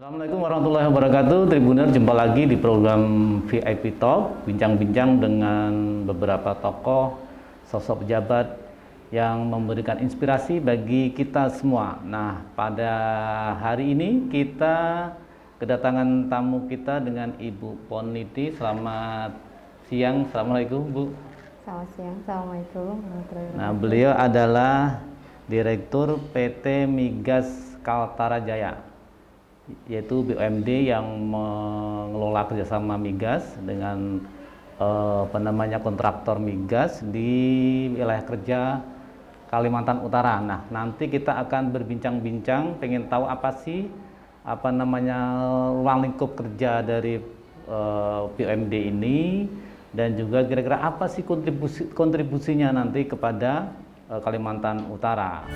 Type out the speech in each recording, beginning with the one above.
Assalamualaikum warahmatullahi wabarakatuh. Tribuner, jumpa lagi di program VIP Talk, bincang-bincang dengan beberapa tokoh, sosok pejabat yang memberikan inspirasi bagi kita semua. Nah, pada hari ini kita kedatangan tamu kita dengan Ibu Poniti. Selamat siang, Assalamualaikum Bu. Selamat siang, Assalamualaikum warahmatullahi wabarakatuh. Nah, beliau adalah Direktur PT Migas Kaltara Jaya, yaitu BUMD yang mengelola kerjasama migas dengan kontraktor migas di wilayah kerja Kalimantan Utara. Nah, nanti kita akan berbincang-bincang, pengen tahu apa sih ruang lingkup kerja dari BUMD ini, dan juga kira-kira apa sih kontribusinya nanti kepada Kalimantan Utara.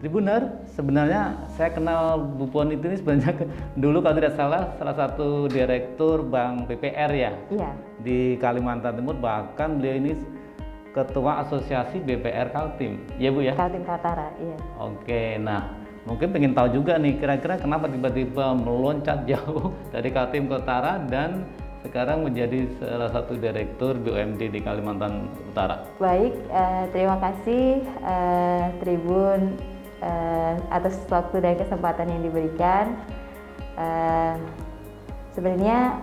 Tribuner, sebenarnya saya kenal Bu Poniti ini sebenarnya dulu kalau tidak salah satu direktur Bank BPR ya. Iya. Di Kalimantan Timur, bahkan beliau ini Ketua Asosiasi BPR Kaltim. Ya Bu ya? Kaltim Kaltara, iya. Oke, nah mungkin pengen tahu juga nih kira-kira kenapa tiba-tiba meloncat jauh dari Kaltim Kaltara dan sekarang menjadi salah satu direktur BUMD di Kalimantan Utara. Baik, terima kasih Tribun atas waktu dan kesempatan yang diberikan. Sebenarnya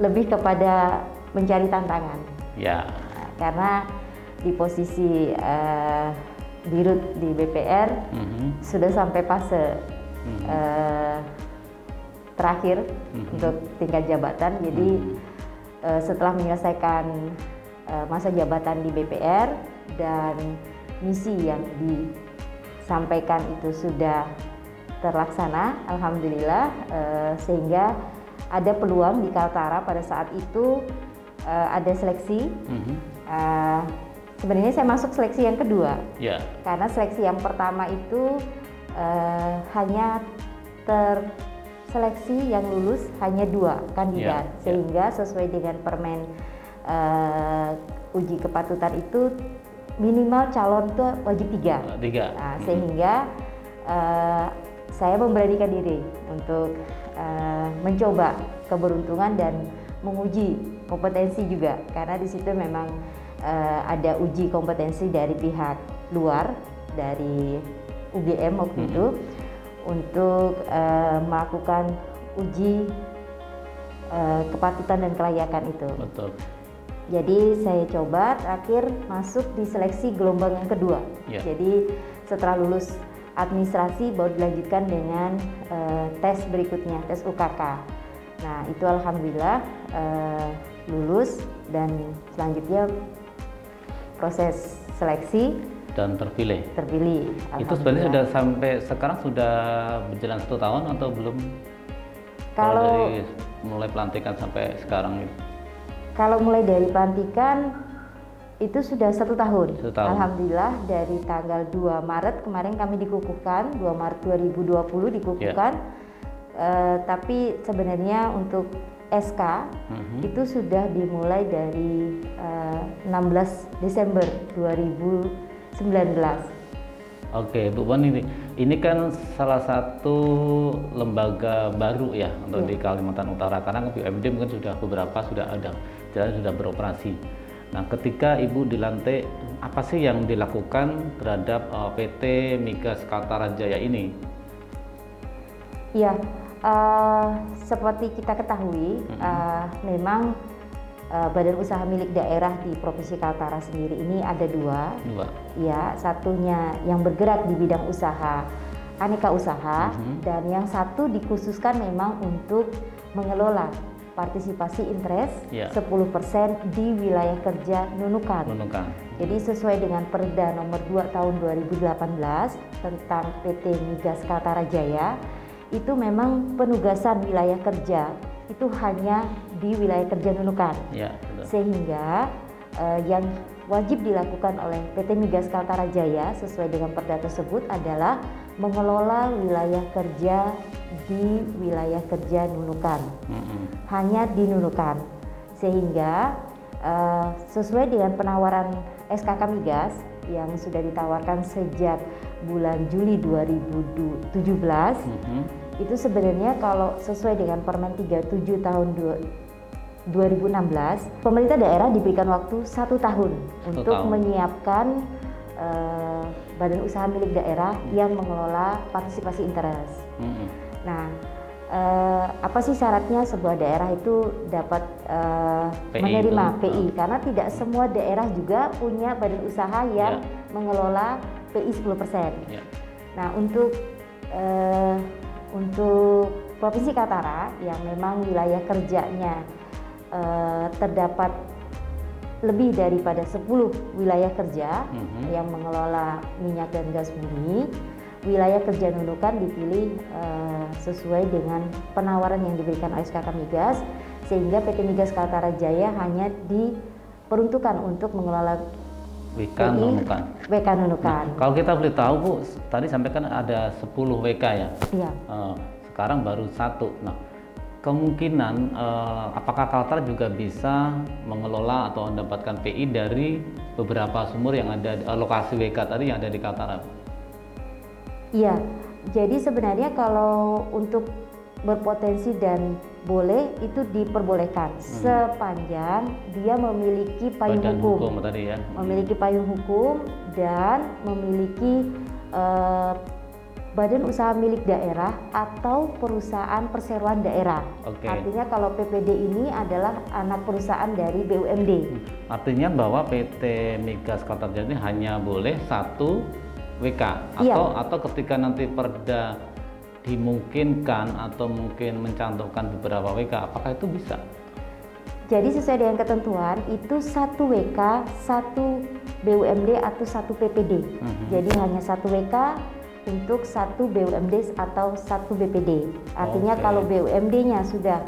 lebih kepada mencari tantangan. Ya. Karena di posisi dirut di BPR sudah sampai fase terakhir untuk tingkat jabatan. Jadi setelah menyelesaikan masa jabatan di BPR dan misi yang disampaikan itu sudah terlaksana, alhamdulillah, sehingga ada peluang di Kaltara pada saat itu ada seleksi. Sebenarnya saya masuk seleksi yang kedua, karena seleksi yang pertama itu hanya terseleksi yang lulus hanya 2 kandidat, sehingga sesuai dengan permen uji kepatutan itu minimal calon itu wajib 3. Nah, sehingga saya memberanikan diri untuk mencoba keberuntungan dan menguji kompetensi juga, karena di situ memang ada uji kompetensi dari pihak luar, dari UGM waktu itu, untuk melakukan uji kepatutan dan kelayakan itu. Betul. Jadi saya coba terakhir masuk di seleksi gelombang yang kedua. Jadi setelah lulus administrasi baru dilanjutkan dengan tes berikutnya, tes UKK. Nah, itu alhamdulillah lulus dan selanjutnya proses seleksi dan terpilih. Itu sebenarnya sudah sampai sekarang sudah berjalan 1 tahun atau belum? Kalau dari mulai pelantikan sampai sekarang itu? Kalau mulai dari pelantikan itu sudah 1 tahun. Alhamdulillah, dari tanggal 2 Maret kemarin kami dikukuhkan, 2 Maret 2020 dikukuhkan. Tapi sebenarnya untuk SK itu sudah dimulai dari 16 Desember 2019. Oke, Bu Poniti, ini kan salah satu lembaga baru ya untuk di Kalimantan Utara, karena BUMD mungkin sudah beberapa sudah ada, jalan sudah beroperasi. Nah, ketika Ibu dilantik, apa sih yang dilakukan terhadap PT Migas Kaltara Jaya ini? Iya, seperti kita ketahui, memang badan usaha milik daerah di Provinsi Kaltara sendiri ini ada 2. Ya, satunya yang bergerak di bidang usaha aneka usaha, dan yang satu dikhususkan memang untuk mengelola partisipasi interest 10% di wilayah kerja Nunukan. Jadi sesuai dengan Perda nomor 2 tahun 2018 tentang PT Migas Kaltara Jaya, itu memang penugasan wilayah kerja itu hanya di wilayah kerja Nunukan. Sehingga yang wajib dilakukan oleh PT Migas Kaltara Jaya sesuai dengan perda tersebut adalah mengelola wilayah kerja di wilayah kerja Nunukan, hanya di Nunukan, sehingga sesuai dengan penawaran SKK Migas yang sudah ditawarkan sejak bulan Juli 2017, itu sebenarnya kalau sesuai dengan Permen 37 tahun 2016, pemerintah daerah diberikan waktu 1 tahun untuk menyiapkan badan usaha milik daerah yang mengelola partisipasi interest. Nah, apa sih syaratnya sebuah daerah itu dapat menerima PI? Karena tidak semua daerah juga punya badan usaha yang mengelola PI 10%. Nah, untuk Provinsi Kaltara yang memang wilayah kerjanya terdapat lebih daripada 10 wilayah kerja yang mengelola minyak dan gas bumi, wilayah kerja Nunukan dipilih sesuai dengan penawaran yang diberikan oleh SKK Migas, sehingga PT Migas Kaltara Jaya hanya diperuntukkan untuk mengelola WK Nunukan. WK Nunukan. Nah, kalau kita boleh tahu Bu, tadi sampaikan ada 10 WK ya? Iya. Sekarang baru 1. Nah, kemungkinan apakah Kaltara juga bisa mengelola atau mendapatkan PI dari beberapa sumur yang ada lokasi WK tadi yang ada di Kaltara? Iya, jadi sebenarnya kalau untuk berpotensi dan boleh itu diperbolehkan sepanjang dia memiliki payung hukum tadi ya. Memiliki payung hukum dan memiliki badan usaha milik daerah atau perusahaan perseroan daerah. Artinya kalau PPD ini adalah anak perusahaan dari BUMD. Artinya bahwa PT Migas Kaltara Jaya ini hanya boleh 1 WK atau ketika nanti Perda dimungkinkan atau mungkin mencantumkan beberapa WK, apakah itu bisa? Jadi sesuai dengan ketentuan itu 1 WK, 1 BUMD atau 1 PPD. Jadi hanya 1 WK untuk 1 BUMD atau 1 BPD. Artinya kalau BUMD-nya sudah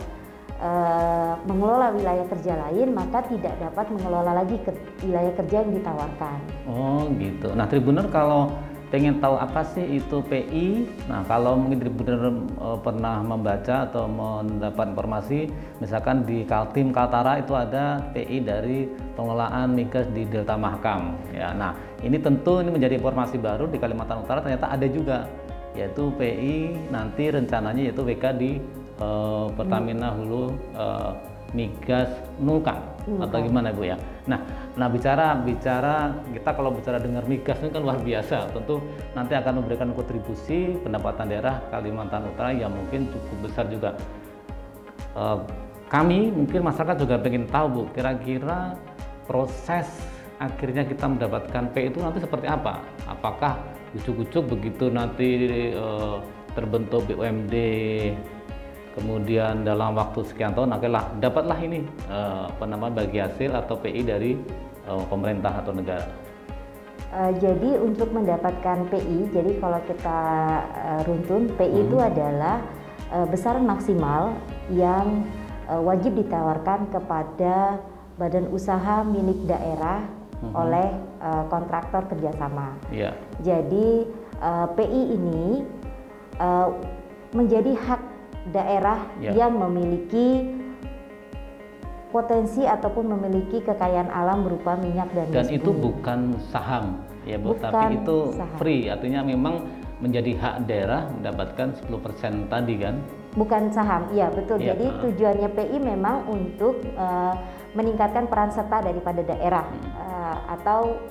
mengelola wilayah kerja lain, maka tidak dapat mengelola lagi wilayah kerja yang ditawarkan. Oh gitu. Nah Tribuner, kalau pengen tahu apa sih itu PI, nah kalau mungkin Tribuner pernah membaca atau mendapat informasi, misalkan di Kaltim Kaltara itu ada PI dari pengelolaan migas di Delta Mahakam. Ya, nah ini tentu ini menjadi informasi baru di Kalimantan Utara, ternyata ada juga, yaitu PI nanti rencananya yaitu WK di Pertamina Hulu Migas Nunukan atau gimana Bu ya. Nah bicara kita kalau bicara dengar migas ini kan luar biasa, tentu nanti akan memberikan kontribusi pendapatan daerah Kalimantan Utara yang mungkin cukup besar juga. Kami mungkin masyarakat juga ingin tahu Bu, kira-kira proses akhirnya kita mendapatkan PI itu nanti seperti apa? Apakah ujuk-ujuk begitu nanti terbentuk BUMD, kemudian dalam waktu sekian tahun akhirnya dapatlah ini bagi hasil atau PI dari pemerintah atau negara? Jadi untuk mendapatkan PI, jadi kalau kita runtun, PI itu adalah besaran maksimal yang wajib ditawarkan kepada badan usaha milik daerah oleh kontraktor kerjasama. Jadi PI ini menjadi hak daerah yang memiliki potensi ataupun memiliki kekayaan alam berupa minyak dan gas bumi. Itu bukan saham ya Bu, tapi itu saham. Free, artinya memang menjadi hak daerah mendapatkan 10% tadi kan? Bukan saham, iya betul. Jadi tujuannya PI memang untuk meningkatkan peran serta daripada daerah atau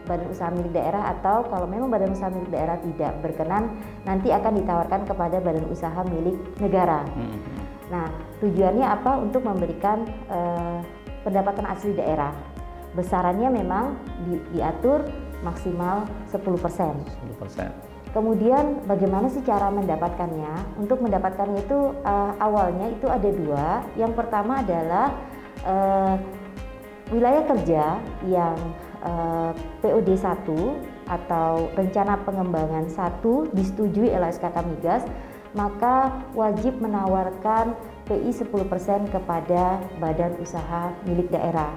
badan usaha milik daerah, atau kalau memang badan usaha milik daerah tidak berkenan, nanti akan ditawarkan kepada badan usaha milik negara. Nah, tujuannya apa? Untuk memberikan pendapatan asli daerah. Besarannya memang diatur maksimal 10%. Kemudian bagaimana sih cara mendapatkannya? Untuk mendapatkannya itu awalnya itu ada 2. Yang pertama adalah wilayah kerja yang POD 1 atau rencana pengembangan 1 disetujui oleh SKK Migas, maka wajib menawarkan PI 10% kepada badan usaha milik daerah.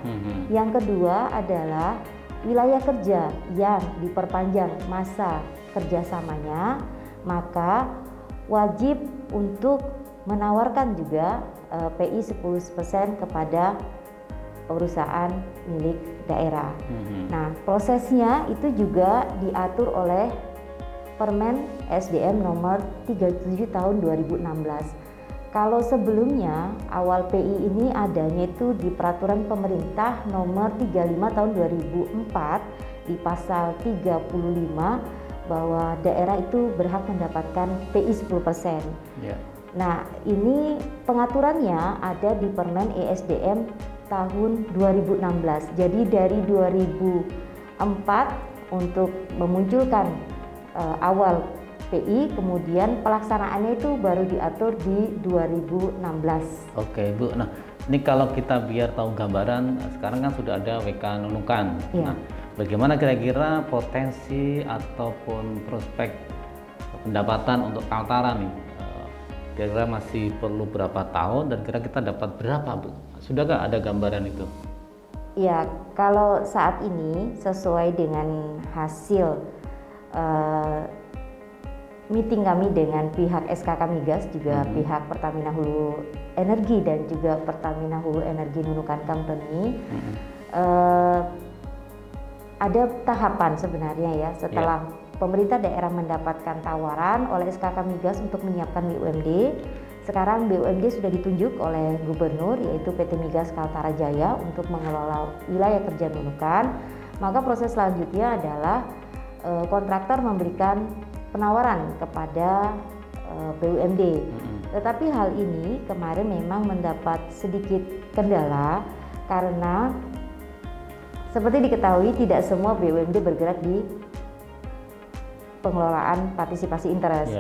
Yang kedua adalah wilayah kerja yang diperpanjang masa kerjasamanya, maka wajib untuk menawarkan juga PI 10% kepada perusahaan milik daerah. Nah, prosesnya itu juga diatur oleh Permen SDM nomor 37 tahun 2016. Kalau sebelumnya awal PI ini adanya itu di peraturan pemerintah nomor 35 tahun 2004 di pasal 35 bahwa daerah itu berhak mendapatkan PI 10%. Nah, ini pengaturannya ada di Permen ESDM tahun 2016. Jadi dari 2004 untuk memunculkan awal PI, kemudian pelaksanaannya itu baru diatur di 2016. Oke Bu, nah ini kalau kita biar tahu gambaran, sekarang kan sudah ada WK Nunukan. Nah, bagaimana kira-kira potensi ataupun prospek pendapatan untuk Kaltara nih? Kira-kira masih perlu berapa tahun dan kira-kira kita dapat berapa Bu? Sudahkah ada gambaran itu? Ya, kalau saat ini sesuai dengan hasil meeting kami dengan pihak SKK Migas, juga pihak Pertamina Hulu Energi dan juga Pertamina Hulu Energi Nunukan Company, ada tahapan sebenarnya ya setelah pemerintah daerah mendapatkan tawaran oleh SKK Migas untuk menyiapkan BUMD. Sekarang BUMD sudah ditunjuk oleh Gubernur, yaitu PT Migas Kaltara Jaya untuk mengelola wilayah kerja Nunukan. Maka proses selanjutnya adalah kontraktor memberikan penawaran kepada BUMD. Tetapi hal ini kemarin memang mendapat sedikit kendala karena seperti diketahui tidak semua BUMD bergerak di pengelolaan partisipasi interest.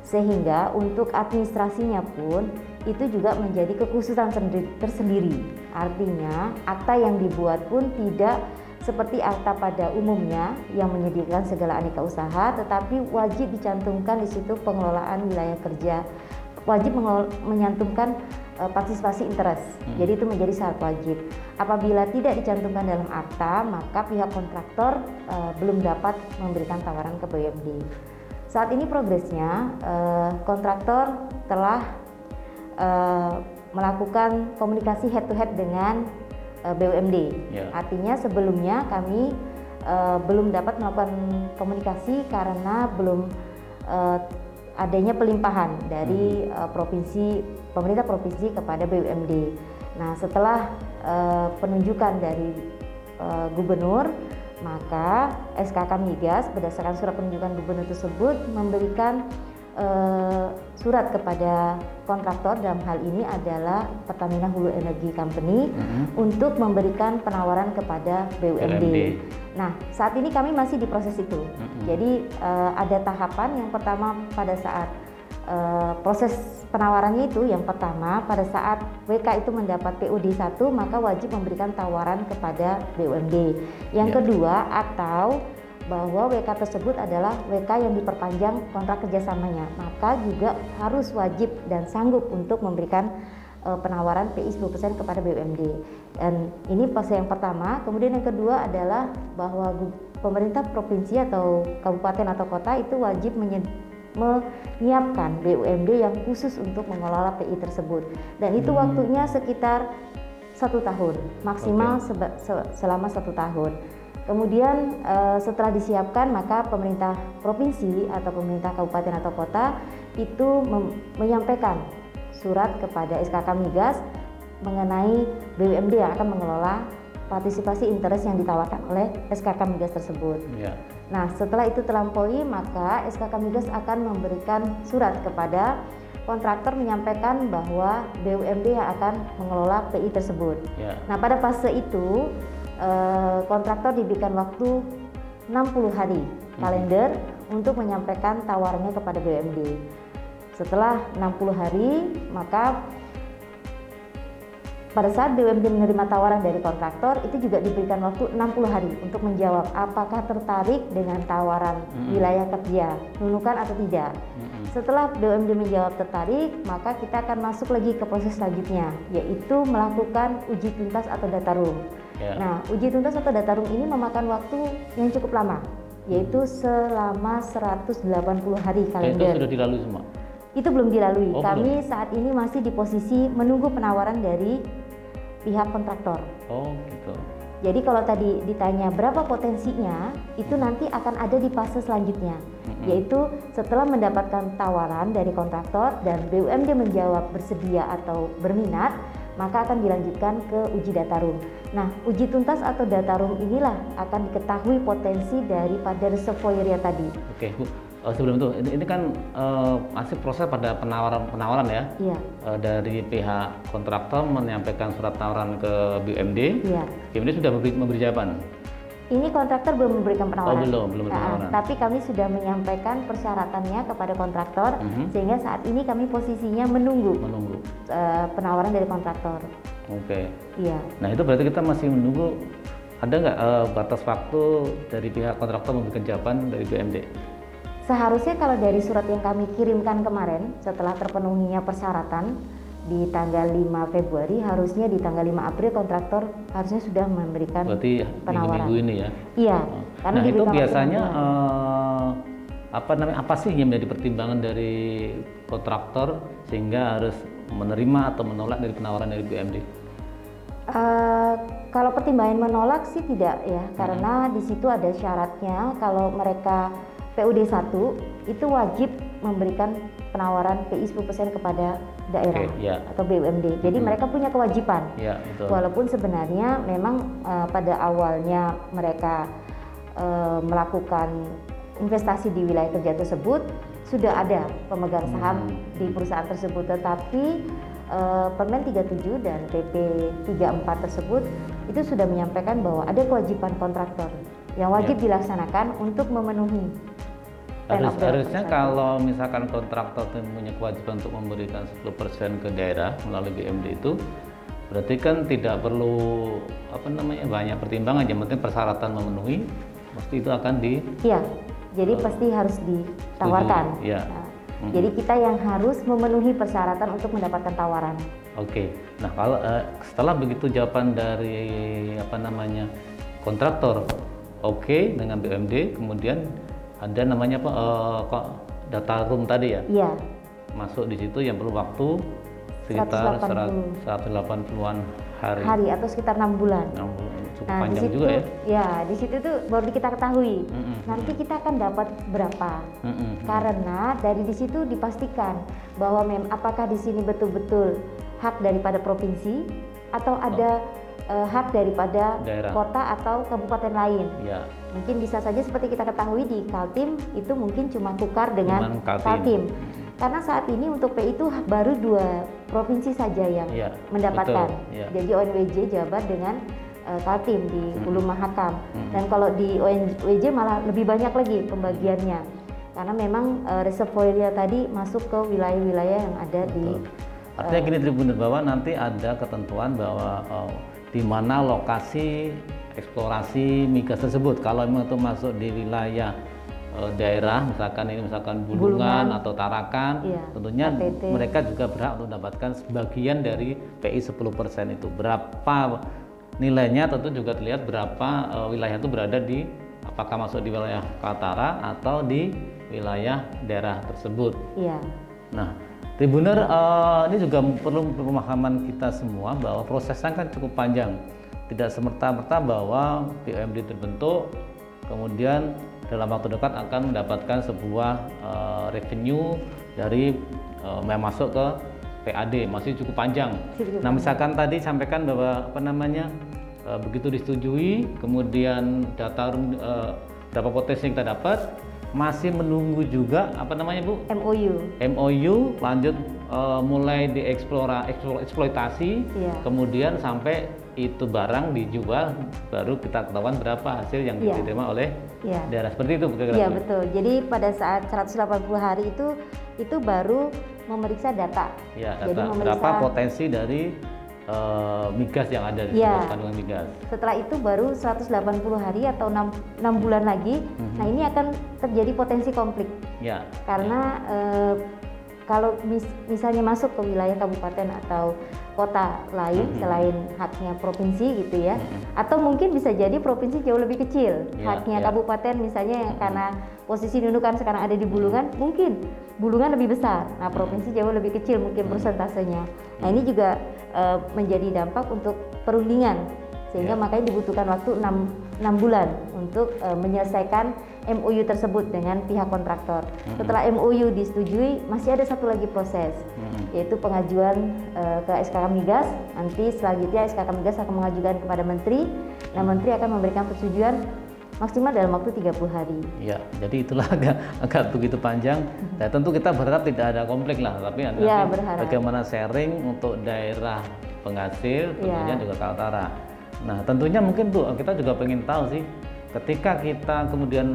Sehingga untuk administrasinya pun itu juga menjadi kekhususan tersendiri. Artinya akta yang dibuat pun tidak seperti akta pada umumnya yang menyediakan segala aneka usaha, tetapi wajib dicantumkan di situ pengelolaan wilayah kerja, wajib menyantumkan partisipasi interest. Jadi itu menjadi syarat wajib. Apabila tidak dicantumkan dalam akta, maka pihak kontraktor belum dapat memberikan tawaran ke BUMD. Saat ini progresnya kontraktor telah melakukan komunikasi head to head dengan BUMD. Artinya sebelumnya kami belum dapat melakukan komunikasi karena belum adanya pelimpahan dari pemerintah provinsi kepada BUMD. Nah, setelah penunjukan dari gubernur, maka SKK Migas berdasarkan surat penunjukan gubernur tersebut memberikan surat kepada kontraktor, dalam hal ini adalah Pertamina Hulu Energi Company, untuk memberikan penawaran kepada BUMD. Nah, saat ini kami masih di proses itu. Jadi ada tahapan yang pertama pada saat proses penawarannya itu, yang pertama pada saat WK itu mendapat PUD 1, maka wajib memberikan tawaran kepada BUMD. Yang kedua, atau bahwa WK tersebut adalah WK yang diperpanjang kontrak kerjasamanya, maka juga harus wajib dan sanggup untuk memberikan penawaran PI 10% kepada BUMD. Dan ini fase yang pertama. Kemudian yang kedua adalah bahwa pemerintah provinsi atau kabupaten atau kota itu wajib menyiapkan BUMD yang khusus untuk mengelola PI tersebut. Dan itu waktunya sekitar 1 tahun, maksimal selama 1 tahun. Kemudian setelah disiapkan, maka pemerintah provinsi atau pemerintah kabupaten atau kota itu menyampaikan surat kepada SKK Migas mengenai BUMD yang akan mengelola partisipasi interest yang ditawarkan oleh SKK Migas tersebut. Nah, setelah itu terlampaui, maka SKK Migas akan memberikan surat kepada kontraktor menyampaikan bahwa BUMD yang akan mengelola PI tersebut. Nah, pada fase itu kontraktor diberikan waktu 60 hari kalender untuk menyampaikan tawarannya kepada BUMD. Setelah 60 hari, maka pada saat BUMD menerima tawaran dari kontraktor, itu juga diberikan waktu 60 hari untuk menjawab apakah tertarik dengan tawaran wilayah kerja Nunukan atau tidak. Setelah BUMD menjawab tertarik, maka kita akan masuk lagi ke proses selanjutnya, yaitu melakukan uji tuntas atau data room. Nah, uji tuntas atau data room ini memakan waktu yang cukup lama, yaitu selama 180 hari Itu kalender. sudah dilalui semua. Itu belum dilalui. Oh, Kami saat ini masih di posisi menunggu penawaran dari pihak kontraktor. Oh gitu. Jadi kalau tadi ditanya berapa potensinya, itu nanti akan ada di fase selanjutnya, yaitu setelah mendapatkan tawaran dari kontraktor dan BUMD menjawab bersedia atau berminat, maka akan dilanjutkan ke uji data room. Nah, uji tuntas atau data room inilah akan diketahui potensi daripada reservoirnya tadi. Oke Bu, sebelum itu ini kan masih proses pada penawaran ya. Iya, Dari pihak kontraktor menyampaikan surat tawaran ke BUMD. iya. BUMD sudah memberi jawaban. Ini kontraktor belum memberikan penawaran. Belum penawaran. Tapi kami sudah menyampaikan persyaratannya kepada kontraktor, sehingga saat ini kami posisinya menunggu penawaran dari kontraktor. Oke. Iya. Nah itu berarti kita masih menunggu, ada nggak batas waktu dari pihak kontraktor memberikan jawaban dari BUMD? Seharusnya kalau dari surat yang kami kirimkan kemarin, setelah terpenuhinya persyaratan di tanggal 5 Februari, harusnya di tanggal 5 April kontraktor harusnya sudah memberikan Berarti penawaran. minggu ini ya? Iya. Karena Nah itu diberikan biasanya waktu apa sih yang menjadi pertimbangan dari kontraktor sehingga harus menerima atau menolak dari penawaran dari BUMD? Kalau pertimbangan menolak sih tidak ya, karena di situ ada syaratnya kalau mereka PUD 1 itu wajib memberikan penawaran PI 10% kepada daerah atau BUMD. Jadi mereka punya kewajiban. Ya, betul. Walaupun sebenarnya memang pada awalnya mereka melakukan investasi di wilayah kerja tersebut sudah ada pemegang saham di perusahaan tersebut, tetapi Permen 37 dan PP 34 tersebut itu sudah menyampaikan bahwa ada kewajiban kontraktor yang wajib dilaksanakan untuk memenuhi. Harusnya kalau misalkan kontraktor punya kewajiban untuk memberikan 10% ke daerah melalui BUMD itu, berarti kan tidak perlu banyak pertimbangan, yang penting persyaratan memenuhi, pasti itu akan Iya, jadi pasti harus ditawarkan. Iya. Jadi kita yang harus memenuhi persyaratan untuk mendapatkan tawaran. Oke. Nah kalau setelah begitu jawaban dari kontraktor, oke dengan BUMD, kemudian ada namanya data room tadi ya? Iya. Masuk di situ yang perlu waktu sekitar 180-an hari Atau sekitar 6 bulan. Cukup panjang juga ya? Ya, di situ tuh baru kita ketahui. Nanti kita akan dapat berapa? Karena dari di situ dipastikan bahwa apakah di sini betul-betul hak daripada provinsi atau ada hak daripada daerah, kota atau kabupaten lain. Ya. Mungkin bisa saja seperti kita ketahui di Kaltim itu mungkin cuma tukar dengan Kaltim. Karena saat ini untuk PI itu baru 2 provinsi saja yang mendapatkan. Jadi ONWJ Jabar dengan Kaltim di Hulu Mahakam. Dan kalau di ONWJ malah lebih banyak lagi pembagiannya. Karena memang reservoirnya tadi masuk ke wilayah-wilayah yang ada di. Artinya gini Tribunner, bahwa nanti ada ketentuan bahwa di mana lokasi eksplorasi migas tersebut. Kalau memang itu masuk di wilayah daerah, misalkan Bulungan atau Tarakan, tentunya KTT. mereka juga berhak untuk mendapatkan sebagian dari PI 10% itu. Berapa nilainya tentu juga terlihat berapa wilayah itu berada di, apakah masuk di wilayah Kaltara atau di wilayah daerah tersebut. Iya. Nah, Tribunner, ini juga perlu pemahaman kita semua bahwa prosesnya kan cukup panjang. Tidak semerta-merta bahwa BUMD terbentuk, kemudian dalam waktu dekat akan mendapatkan sebuah revenue dari masuk ke PAD, masih cukup panjang. Nah, misalkan tadi sampaikan bahwa begitu disetujui, kemudian data berapa potensi yang kita dapat, masih menunggu juga Bu? MOU lanjut mulai eksploitasi, kemudian sampai itu barang dijual, baru kita ketahuan berapa hasil yang diterima oleh daerah. Seperti itu Iya, betul. Jadi pada saat 180 hari itu baru memeriksa data. Ya, data. Jadi berapa potensi dari migas yang ada di kandungan migas. Setelah itu baru 180 hari atau 6 bulan lagi, nah ini akan terjadi potensi konflik. Karena kalau misalnya masuk ke wilayah kabupaten atau kota lain selain haknya provinsi gitu ya, atau mungkin bisa jadi provinsi jauh lebih kecil, haknya kabupaten misalnya karena posisi dudukan sekarang ada di Bulungan, mungkin Bulungan lebih besar, nah provinsi jauh lebih kecil mungkin persentasenya. Nah ini juga menjadi dampak untuk perundingan, sehingga makanya dibutuhkan waktu 6 bulan untuk menyelesaikan MOU tersebut dengan pihak kontraktor. Setelah MOU disetujui, masih ada satu lagi proses, yaitu pengajuan ke SKK Migas. Nanti selanjutnya SKK Migas akan mengajukan kepada Menteri. Nah, Menteri akan memberikan persetujuan maksimal dalam waktu 30 hari. Ya, jadi itulah agak begitu panjang. Dan tentu kita berharap tidak ada konflik lah, tapi bagaimana sharing untuk daerah penghasil, tentunya juga Kaltara. Nah, tentunya mungkin Bu, kita juga pengen tahu sih, ketika kita kemudian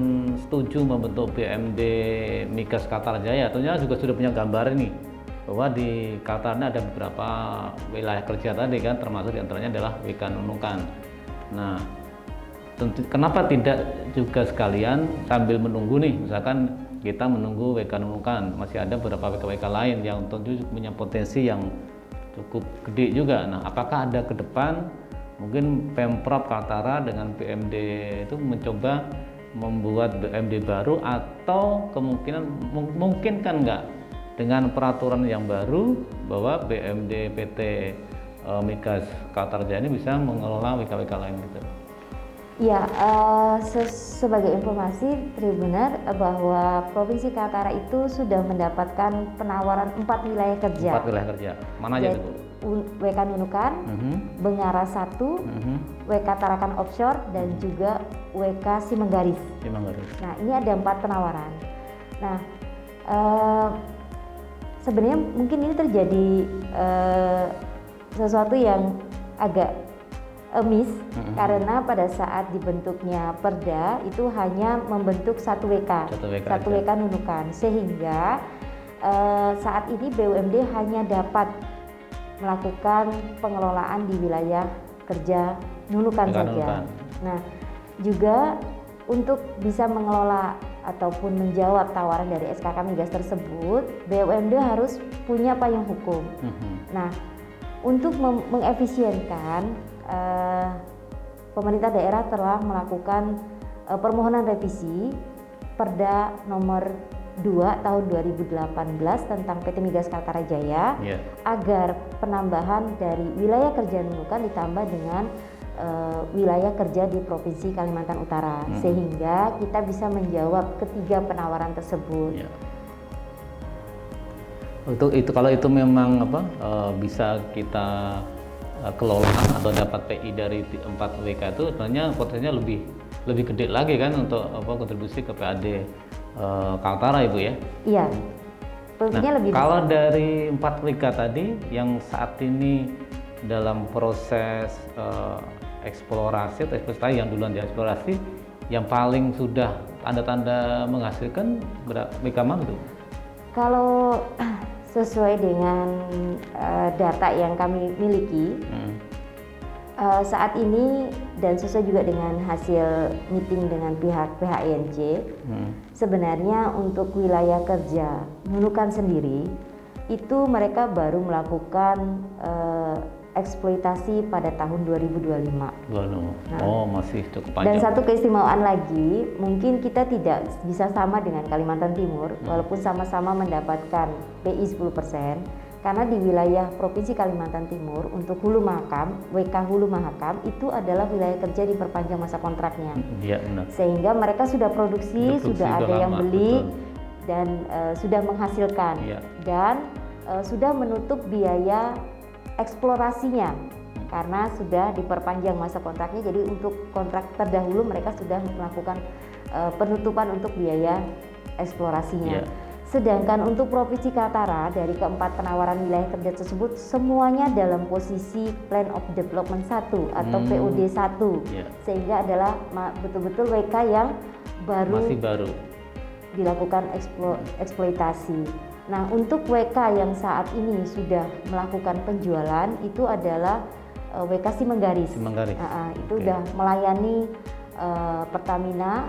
setuju membentuk BMD Migas Kaltara Jaya, tentunya juga sudah punya gambar ini bahwa di Kaltara ada beberapa wilayah kerja tadi kan, termasuk diantaranya adalah WK Nunukan. Nah, tentu kenapa tidak juga sekalian sambil menunggu nih, misalkan kita menunggu WK Nunukan, masih ada beberapa WK lain yang tentu punya potensi yang cukup gede juga. Nah, apakah ada ke depan mungkin Pemprov Kaltara dengan BMD itu mencoba membuat BMD baru, atau kemungkinan mungkin kan nggak dengan peraturan yang baru bahwa BMD PT Migas Kaltara Jaya ini bisa mengelola WK-WK lain gitu. Ya, sebagai informasi Tribuner bahwa Provinsi Kaltara itu sudah mendapatkan penawaran 4 wilayah kerja. 4 wilayah kerja. Mana aja itu? WK Nunukan, Bengara 1, WK Tarakan Offshore, dan juga WK Simenggaris. Nah, ini ada 4 penawaran. Nah, sebenarnya mungkin ini terjadi sesuatu yang agak miss, karena pada saat dibentuknya Perda itu hanya membentuk satu WK Nunukan, sehingga saat ini BUMD hanya dapat melakukan pengelolaan di wilayah kerja Nunukan saja. Nah, juga untuk bisa mengelola ataupun menjawab tawaran dari SKK Migas tersebut, BUMD harus punya payung hukum. Nah, untuk mengefisienkan, pemerintah daerah telah melakukan permohonan revisi Perda nomor 2 tahun 2018 tentang PT Migas Kaltara Jaya, agar penambahan dari wilayah kerja Nunukan ditambah dengan wilayah kerja di Provinsi Kalimantan Utara, sehingga kita bisa menjawab ketiga penawaran tersebut. Untuk itu, kalau itu memang bisa kita kelola atau dapat PI dari 4 WK itu, sebenarnya potensinya lebih gede lagi kan untuk kontribusi ke PAD Kaltara, Ibu ya? Iya. Nah, lebih kalau besar. Dari 4 WK tadi yang saat ini dalam proses eksplorasi atau eksploitasi, yang duluan dieksplorasi, yang paling sudah tanda-tanda menghasilkan berapa WK mana itu? Kalau sesuai dengan data yang kami miliki saat ini, dan sesuai juga dengan hasil meeting dengan pihak PHINC, sebenarnya untuk wilayah kerja Nunukan sendiri itu mereka baru melakukan eksploitasi pada tahun 2025. Masih cukup panjang. Dan satu keistimewaan lagi, mungkin kita tidak bisa sama dengan Kalimantan Timur, walaupun sama-sama mendapatkan PI 10%, karena di wilayah Provinsi Kalimantan Timur untuk Hulu Mahakam, WK Hulu Mahakam itu adalah wilayah kerja diperpanjang masa kontraknya. Iya, benar. Sehingga mereka sudah produksi sudah ada yang beli, dan sudah menghasilkan, dan sudah menutup biaya eksplorasinya karena sudah diperpanjang masa kontraknya. Jadi untuk kontrak terdahulu mereka sudah melakukan penutupan untuk biaya eksplorasinya. Sedangkan untuk Provinsi Kaltara, dari keempat penawaran wilayah kerja tersebut semuanya dalam posisi Plan of Development 1 atau POD 1, sehingga adalah betul-betul WK yang masih baru dilakukan eksploitasi. Nah, untuk WK yang saat ini sudah melakukan penjualan itu adalah WK Simenggaris. Itu udah melayani Pertamina,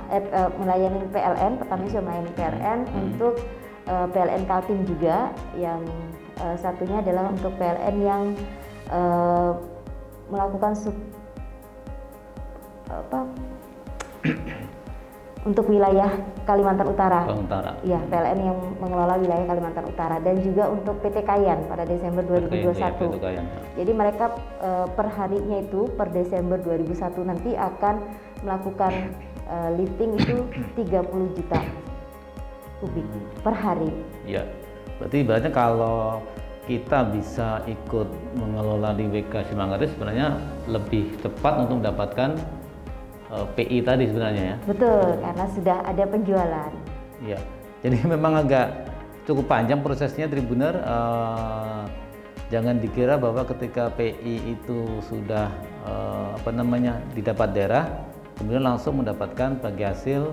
melayani PLN. Pertamina sudah melayani PLN untuk PLN Kaltim juga, yang satunya adalah untuk PLN yang melakukan untuk wilayah Kalimantan Utara. Ya, PLN yang mengelola wilayah Kalimantan Utara, dan juga untuk PT Kayan pada Desember 2021. Jadi mereka per harinya itu per Desember 2001 nanti akan melakukan lifting itu 30 juta kubik per hari. Ya, berarti ibaratnya kalau kita bisa ikut mengelola di WK Simanggarai sebenarnya lebih cepat untuk mendapatkan PI tadi sebenarnya ya. Betul, karena sudah ada penjualan. Iya, jadi memang agak cukup panjang prosesnya Tribunner. Jangan dikira bahwa ketika PI itu sudah didapat daerah, kemudian langsung mendapatkan bagi hasil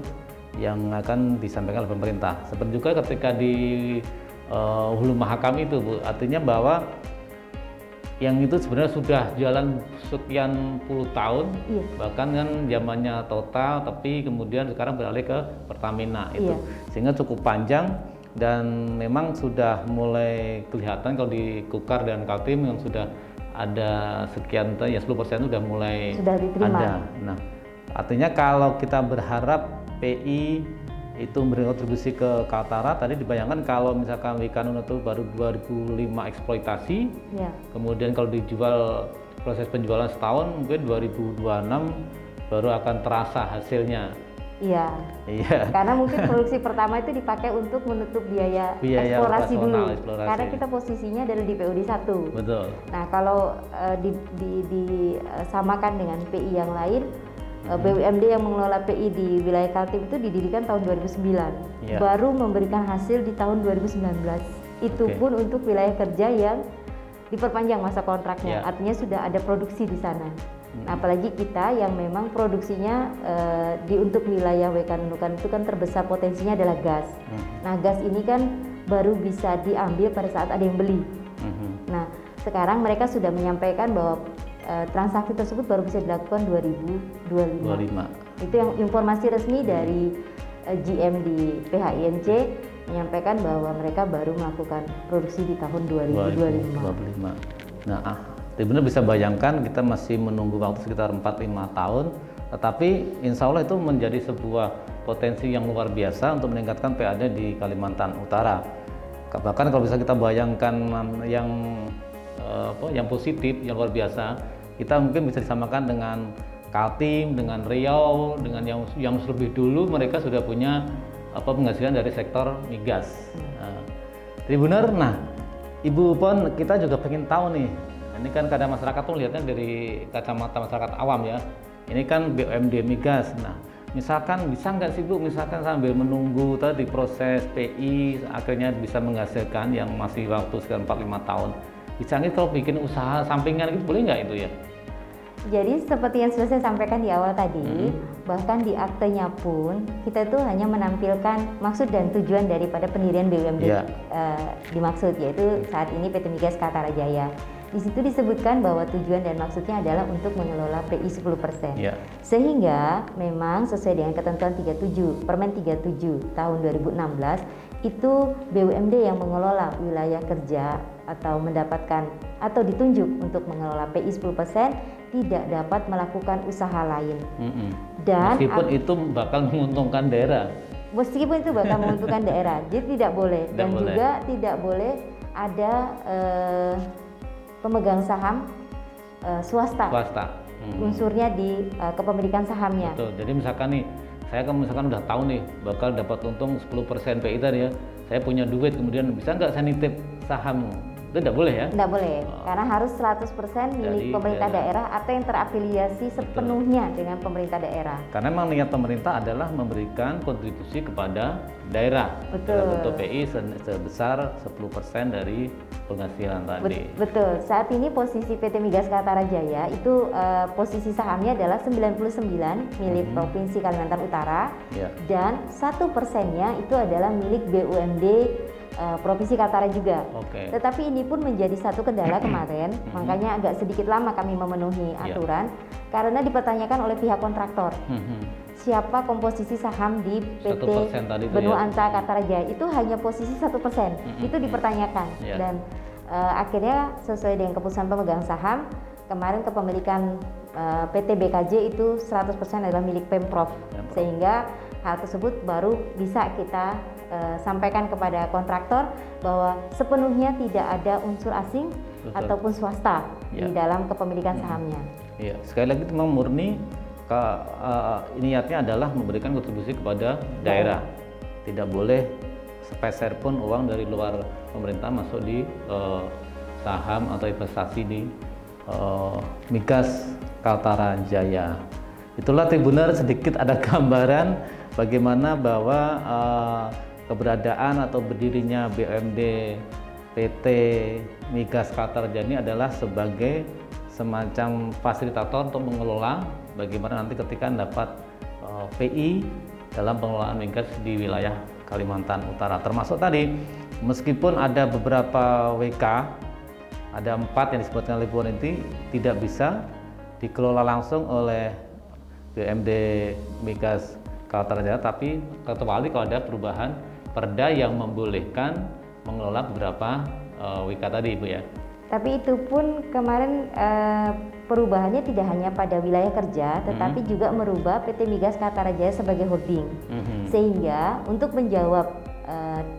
yang akan disampaikan oleh pemerintah. Seperti juga ketika di Hulu Mahakam itu, Bu, artinya bahwa yang itu sebenarnya sudah jalan sekian puluh tahun, iya. Bahkan kan zamannya Total, tapi kemudian sekarang beralih ke Pertamina itu, iya. Sehingga cukup panjang dan memang sudah mulai kelihatan kalau di Kukar dan Kaltim yang sudah ada sekian ya 10% sudah mulai sudah diterima. Ada. Nah, artinya kalau kita berharap PI itu memberi kontribusi ke Kaltara, tadi dibayangkan kalau misalkan Wikanun itu baru 2005 eksploitasi, ya. Kemudian kalau dijual proses penjualan setahun, mungkin 2026 baru akan terasa hasilnya. Iya. Karena mungkin produksi pertama itu dipakai untuk menutup biaya eksplorasi dulu. Karena kita posisinya adalah di PUD 1. Betul. Nah, kalau disamakan dengan PI yang lain, BUMD yang mengelola PI di wilayah Kaltim itu didirikan tahun 2009, baru memberikan hasil di tahun 2019. Itu pun untuk wilayah kerja yang diperpanjang masa kontraknya, artinya sudah ada produksi di sana. Nah, apalagi kita yang memang produksinya untuk wilayah WK Nunukan itu kan terbesar potensinya adalah gas. Nah, gas ini kan baru bisa diambil pada saat ada yang beli. Nah, sekarang mereka sudah menyampaikan bahwa transaksi tersebut baru bisa dilakukan 2025. Itu yang informasi resmi dari GM di PHINC menyampaikan bahwa mereka baru melakukan produksi di tahun 2025. Nah, benar bisa bayangkan kita masih menunggu waktu sekitar 4-5 tahun, tetapi insya Allah itu menjadi sebuah potensi yang luar biasa untuk meningkatkan PAD di Kalimantan Utara. Bahkan kalau bisa kita bayangkan yang positif, yang luar biasa, kita mungkin bisa disamakan dengan Kaltim, dengan Riau, dengan yang lebih dulu mereka sudah punya penghasilan dari sektor migas. Tribunner, nah Ibu Pon, kita juga pengen tahu nih, ini kan kadang masyarakat tuh lihatnya dari kacamata masyarakat awam ya, ini kan BUMD migas. Nah, misalkan bisa nggak sih Bu, misalkan sambil menunggu tadi proses PI akhirnya bisa menghasilkan yang masih waktu sekitar 4-5 tahun, bisa nggak kalau bikin usaha sampingan gitu, boleh nggak itu ya? Jadi seperti yang sudah saya sampaikan di awal tadi, bahkan di aktenya pun kita tuh hanya menampilkan maksud dan tujuan daripada pendirian BUMD dimaksud, yaitu saat ini PT Migas Kaltara Jaya. Di situ disebutkan bahwa tujuan dan maksudnya adalah untuk mengelola PI 10%. Sehingga memang sesuai dengan ketentuan 37, Permen 37 tahun 2016, itu BUMD yang mengelola wilayah kerja atau mendapatkan atau ditunjuk untuk mengelola PI 10% tidak dapat melakukan usaha lain. Dan meskipun itu bakal menguntungkan daerah. Meskipun itu bakal menguntungkan daerah, jadi tidak boleh. Dan juga tidak boleh ada pemegang saham swasta. Unsurnya di kepemilikan sahamnya. Betul. Jadi misalkan nih, saya kan misalkan udah tahu nih bakal dapat untung 10% PI tadi ya. Saya punya duit, kemudian bisa nggak saya nitip saham? Itu tidak boleh ya? Tidak boleh, karena harus 100% milik pemerintah daerah atau yang terafiliasi sepenuhnya dengan pemerintah daerah. Karena memang niat pemerintah adalah memberikan kontribusi kepada daerah dalam bentuk PI sebesar 10% dari penghasilan tadi. Betul. Saat ini posisi PT Migas Kaltara Jaya itu posisi sahamnya adalah 99 milik Provinsi Kalimantan Utara, dan 1%-nya itu adalah milik BUMD Provinsi Kaltara juga. Oke. Tetapi ini pun menjadi satu kendala kemarin, makanya agak sedikit lama kami memenuhi aturan karena dipertanyakan oleh pihak kontraktor. Siapa komposisi saham di PT 1% tadi itu Benua ya? Anta Kaltara Jaya itu hanya posisi 1%, itu dipertanyakan. Ya. Dan akhirnya sesuai dengan keputusan pemegang saham, kemarin kepemilikan PT BKJ itu 100% adalah milik Pemprov, sehingga hal tersebut baru bisa kita sampaikan kepada kontraktor bahwa sepenuhnya tidak ada unsur asing ataupun swasta di dalam kepemilikan sahamnya. Iya, sekali lagi memang murni niatnya adalah memberikan kontribusi kepada daerah. Tidak boleh sepeser pun uang dari luar pemerintah masuk di saham atau investasi di Migas Kaltara Jaya. Itulah Tribuner, sedikit ada gambaran bagaimana bahwa keberadaan atau berdirinya BUMD PT Migas Kaltara Jaya ini adalah sebagai semacam fasilitator untuk mengelola bagaimana nanti ketika dapat PI dalam pengelolaan migas di wilayah Kalimantan Utara. Termasuk tadi, meskipun ada beberapa WK, ada 4 yang disebutkan oleh Bu Niti, tidak bisa dikelola langsung oleh BUMD Migas Kaltara Jaya, tapi kecuali kalau ada perubahan perda yang membolehkan mengelola beberapa WK tadi, Bu ya. Tapi itu pun kemarin perubahannya tidak hanya pada wilayah kerja, tetapi juga merubah PT Migas Kaltara Jaya sebagai holding. Sehingga untuk menjawab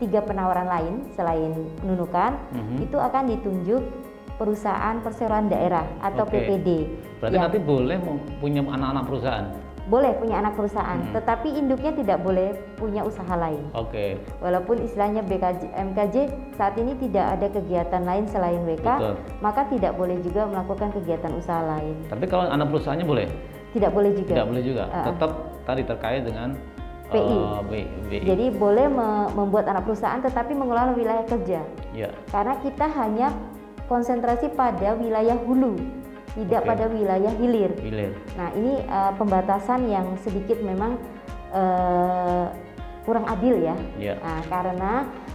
3 penawaran lain selain Nunukan, itu akan ditunjuk perusahaan perseroan daerah atau PPD. Berarti nanti boleh punya anak-anak perusahaan? Boleh punya anak perusahaan, tetapi induknya tidak boleh punya usaha lain. Walaupun istilahnya MKJ saat ini tidak ada kegiatan lain selain WK, maka tidak boleh juga melakukan kegiatan usaha lain. Tapi kalau anak perusahaannya boleh? Tidak boleh juga. Tidak boleh juga. Tetap tadi terkait dengan PI. PI. Jadi boleh membuat anak perusahaan tetapi mengelola wilayah kerja. Karena kita hanya konsentrasi pada wilayah hulu, tidak pada wilayah hilir. Nah, ini pembatasan yang sedikit memang kurang adil ya. Nah, karena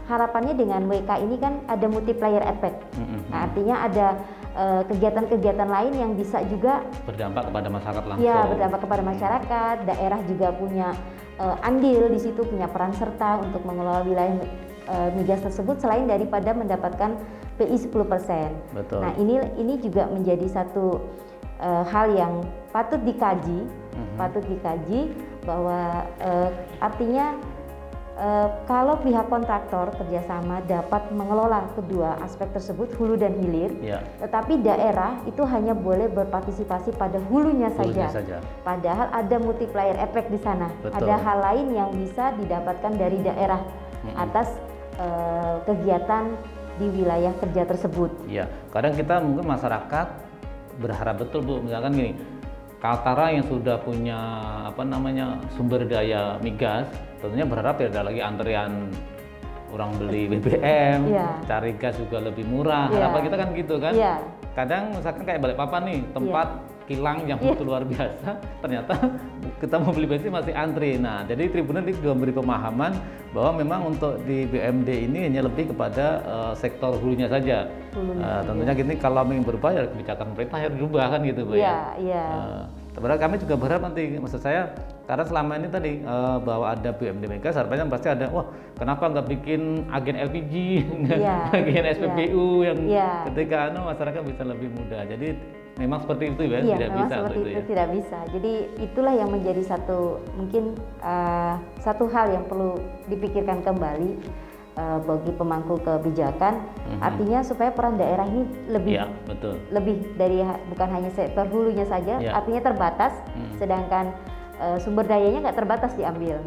harapannya dengan WK ini kan ada multiplier effect. Nah, artinya ada kegiatan-kegiatan lain yang bisa juga berdampak kepada masyarakat langsung. Ya, berdampak kepada masyarakat. Daerah juga punya andil di situ, punya peran serta untuk mengelola wilayah migas tersebut selain daripada mendapatkan PI 10%. Nah, ini juga menjadi satu hal yang patut dikaji, bahwa artinya kalau pihak kontraktor kerjasama dapat mengelola kedua aspek tersebut, hulu dan hilir, tetapi daerah itu hanya boleh berpartisipasi pada hulunya saja. Padahal ada multiplier effect di sana. Ada hal lain yang bisa didapatkan dari daerah atas kegiatan di wilayah kerja tersebut. Kadang kita mungkin masyarakat berharap betul, Bu, misalkan gini, Kaltara yang sudah punya sumber daya migas, tentunya berharap tidak ada lagi antrian orang beli BBM, cari gas juga lebih murah. Harapan kita kan gitu kan. Kadang misalkan kayak Balikpapan nih, tempat kilang yang begitu luar biasa, ternyata kita mau beli bensin masih antri. Nah, jadi Tribuner ini juga memberi pemahaman bahwa memang untuk di BUMD ini hanya lebih kepada sektor hulunya saja. Tentunya gini, kalau ingin berubah ya kebijakan pemerintah harus dirubah kan gitu, Bu ya. Sebenarnya kami juga berharap nanti, maksud saya, karena selama ini tadi bahwa ada BUMD Migas, harapannya pasti ada, wah kenapa nggak bikin agen LPG, agen SPBU yang ketika masyarakat bisa lebih mudah. Jadi memang seperti itu ya, tidak bisa seperti itu ya. Tidak bisa. Jadi itulah yang menjadi satu hal yang perlu dipikirkan kembali bagi pemangku kebijakan. Artinya supaya peran daerah ini lebih dari bukan hanya sektor hulunya saja, artinya terbatas, sedangkan sumber dayanya nggak terbatas diambil.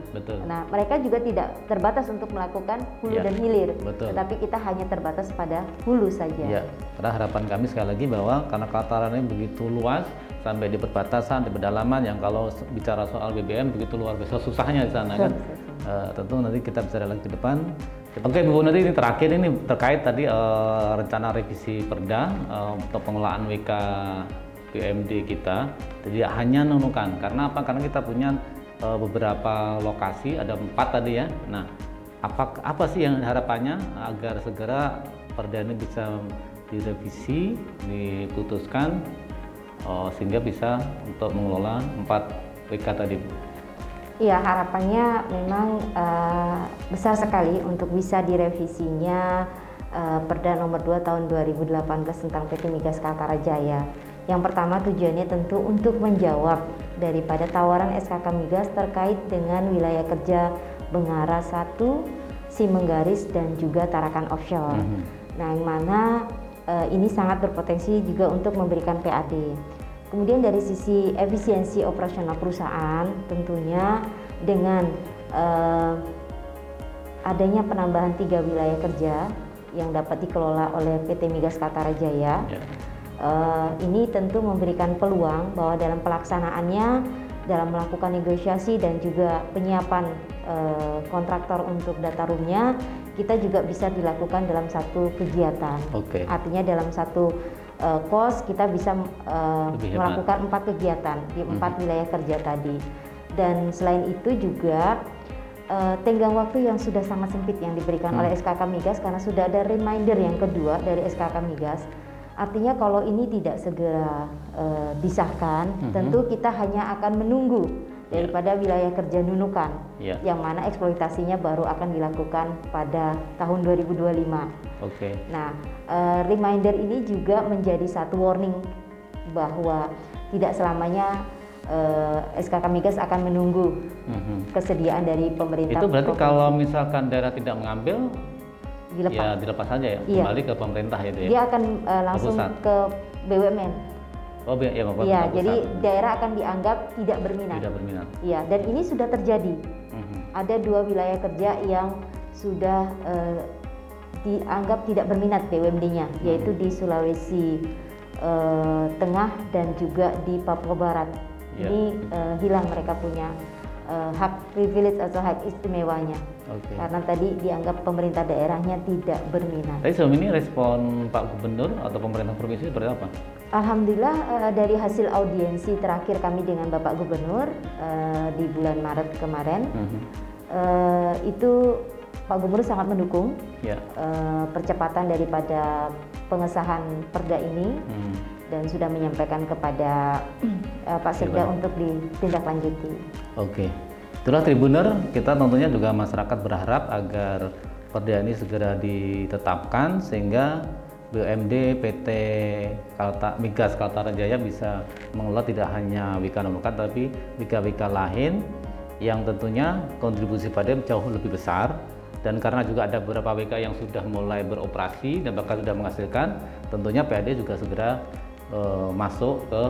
Nah, mereka juga tidak terbatas untuk melakukan hulu dan hilir, tetapi kita hanya terbatas pada hulu saja. Karena harapan kami sekali lagi bahwa karena Kaltara ini begitu luas sampai di perbatasan, di pedalaman, yang kalau bicara soal BBM begitu luar biasa susahnya di sana kan. Tentu nanti kita bicara lagi ke depan. Oke, Bu Nati, ini terakhir ini terkait tadi rencana revisi Perda untuk pengelolaan WK BUMD kita, tidak hanya Nunukan. Karena apa? Karena kita punya beberapa lokasi, ada 4 tadi ya. Nah, apa sih yang harapannya agar segera perda ini bisa direvisi, diputuskan sehingga bisa untuk mengelola 4 WK tadi? Iya, harapannya memang besar sekali untuk bisa direvisinya Perda Nomor 2 Tahun 2018 tentang PT Migas Kaltara Jaya. Yang pertama tujuannya tentu untuk menjawab daripada tawaran SKK Migas terkait dengan wilayah kerja Bengara 1, Simenggaris dan juga Tarakan Offshore. Nah, yang mana ini sangat berpotensi juga untuk memberikan PAD. Kemudian dari sisi efisiensi operasional perusahaan, tentunya dengan adanya penambahan 3 wilayah kerja yang dapat dikelola oleh PT Migas Kaltara Jaya, ini tentu memberikan peluang bahwa dalam pelaksanaannya, dalam melakukan negosiasi dan juga penyiapan kontraktor untuk data roomnya, kita juga bisa dilakukan dalam satu kegiatan. Artinya dalam satu kos kita bisa melakukan 4 kegiatan di 4 wilayah kerja tadi. Dan selain itu juga tenggang waktu yang sudah sangat sempit yang diberikan oleh SKK Migas, karena sudah ada reminder yang kedua dari SKK Migas. Artinya kalau ini tidak segera disahkan, tentu kita hanya akan menunggu daripada wilayah kerja Nunukan, yang mana eksploitasinya baru akan dilakukan pada tahun 2025. Nah, reminder ini juga menjadi satu warning bahwa tidak selamanya SKK Migas akan menunggu kesediaan dari pemerintah. Itu berarti kalau misalkan daerah tidak mengambil, dilepas saja ya, kembali ke pemerintah ya? Dia akan langsung ke BUMN. Jadi daerah akan dianggap tidak berminat. Iya, dan ini sudah terjadi. Ada 2 wilayah kerja yang sudah dianggap tidak berminat BUMD-nya, yaitu di Sulawesi Tengah dan juga di Papua Barat. Ini hilang mereka punya hak privilege atau hak istimewanya, karena tadi dianggap pemerintah daerahnya tidak berminat. Tapi selama ini respon Pak Gubernur atau pemerintah provinsi seperti apa? Alhamdulillah dari hasil audiensi terakhir kami dengan Bapak Gubernur di bulan Maret kemarin, itu Pak Gubernur sangat mendukung percepatan daripada pengesahan perda ini dan sudah menyampaikan kepada Pak Sekda untuk ditindaklanjuti. Itulah Tribuner, kita tentunya juga masyarakat berharap agar perda ini segera ditetapkan sehingga BUMD PT Migas Kaltara Jaya bisa mengelola tidak hanya WK nomor 4 tapi WK-WK lain yang tentunya kontribusi pada jauh lebih besar. Dan karena juga ada beberapa WK yang sudah mulai beroperasi dan bahkan sudah menghasilkan, tentunya PAD juga segera masuk ke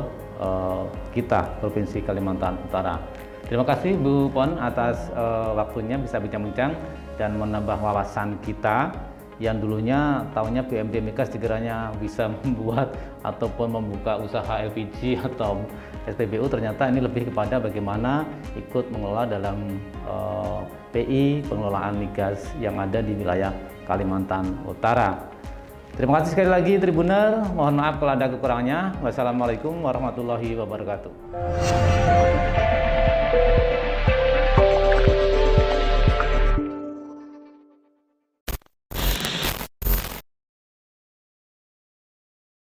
kita, Provinsi Kalimantan Utara. Terima kasih Bu Pon atas waktunya bisa bincang-bincang dan menambah wawasan kita yang dulunya tahunya BUMD Migas sekiranya bisa membuat ataupun membuka usaha LPG atau SPBU, ternyata ini lebih kepada bagaimana ikut mengelola dalam PI pengelolaan migas yang ada di wilayah Kalimantan Utara. Terima kasih sekali lagi Tribuner, mohon maaf kalau ada kekurangannya. Wassalamualaikum warahmatullahi wabarakatuh.